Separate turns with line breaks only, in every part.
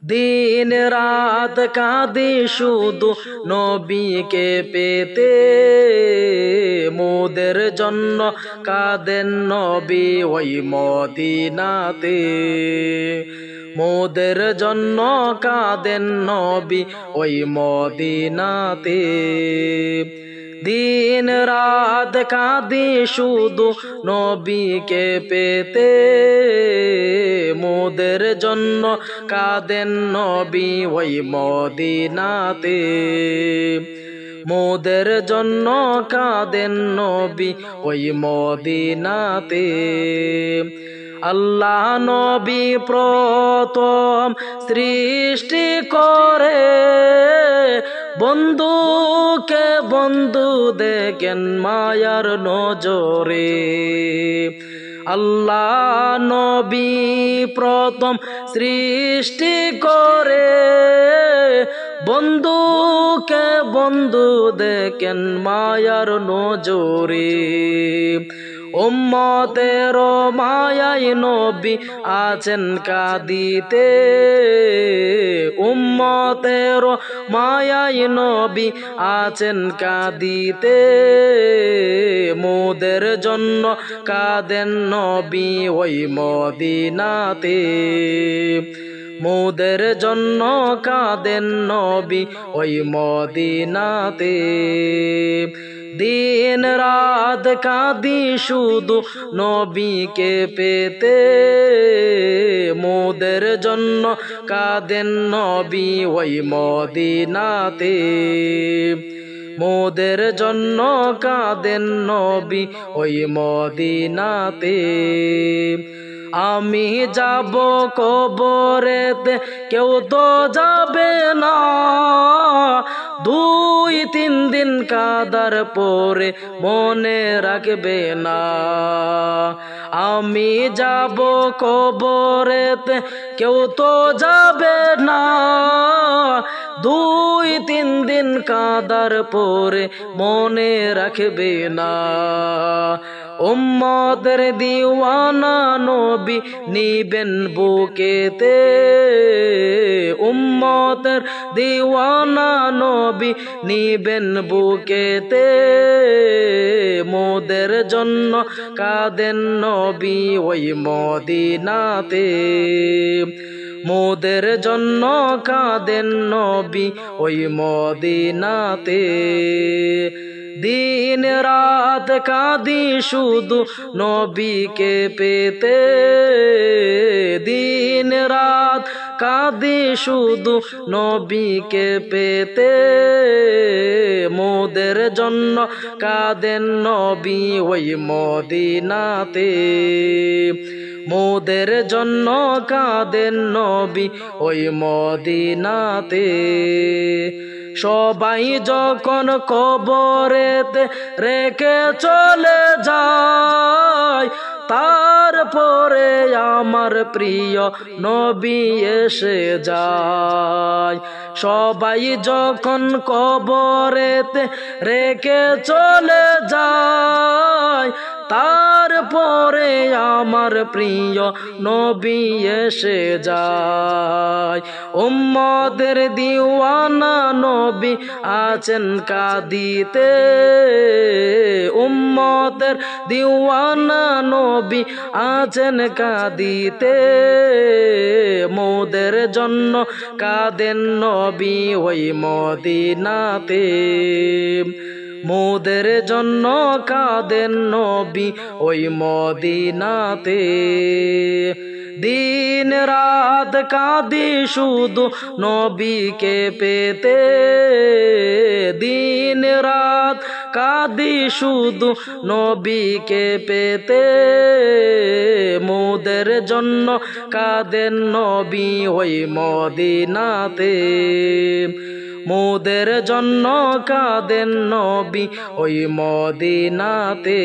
দিন রাত কাঁদি শুধু নবীকে পেতে, মোদের জন্য কাঁদেন নবী ওই মদিনাতে। মোদের জন্য কাঁদেন নবী ওই মদিনাতে। দিন রাত কাঁদি শুধু নবীকে পেতে, মোদের জন্য কাঁদেন নবী ওই মদিনাতে। মোদের জন্য কাঁদেন নবী ওই মদিনাতে। আল্লাহ নবী প্রথম সৃষ্টি করে, বন্ধুকে বন্ধু দেখেন মায়ার নজরে। আল্লাহ নবী প্রথম সৃষ্টি করে, বন্ধুকে বন্ধু দেখেন মায়ার নজরে। উম্মতের মায়ায় নবী আছেন কাঁদিতে, উম্মতের মায়ায় নবী আছেন কাঁদিতে। মোদের জন্য কাঁদেন নবী ওই মদিনাতে। মোদের জন্য কাঁদেন নবী ওই মদিনাতে। দিন রাত কাঁদি শুধু নবীকে পেতে, মোদের জন্য কাঁদেন নবী ওই মদিনাতে। মোদের জন্য কাঁদেন নবী ওই মদিনাতে। আমি যাব কবরেতে, কেউ তো যাবে না, 2-3 দিন কাদার পরে মনে রাখবে না। আমি যাব কবরেতে, কেউ তো যাবে না, 2-3 দিন কাদার পরে মনে রাখবে না। উম্মতের দিওয়ানা নবী নিবেন বুকেতে, উম্মতের দিওয়ানা নবী নিবেন বুকেতে। মোদের জন্য কাঁদেন নবী ওই মদিনাতে। মোদের জন্য কাঁদেন নবী ওই মদিনাতে। দিন রাত কাঁদি শুধু নবীকে পেতে, দিন রাত কাঁদি শুধু নবীকে পেতে। মোদের জন্য কাঁদেন নবী ওই মদিনাতে। মোদের জন্য কাঁদেন নবী ওই মদিনাতে। সবাই যখন কবরেতে রেখে চলে যায়, তারপরে আমার প্রিয় নবী এসে যায়। সবাই যখন কবরেতে রেখে চলে যায়, তারপরে আমার প্রিয় নবী এসে যায়। উম্মতের দিওয়ানা নবী আছেন কাঁদিতে, উম্মতের দিওয়ানা নবী আছেন কাঁদিতে। মোদের জন্য কাঁদেন নবী ওই মদিনাতে। মোদের জন্য কাঁদেন নবী ওই মদিনাতে। দিন রাত কাঁদি শুধু নবীকে পেতে, দিন রাত কাঁদি শুধু নবীকে পেতে। মোদের জন্য কাঁদেন নবী ওই মদিনাতে। মোদের জন্য কাঁদেন নবী ওই মদিনাতে।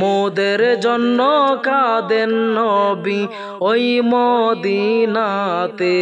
মোদের জন্য কাঁদেন নবী ওই মদিনাতে।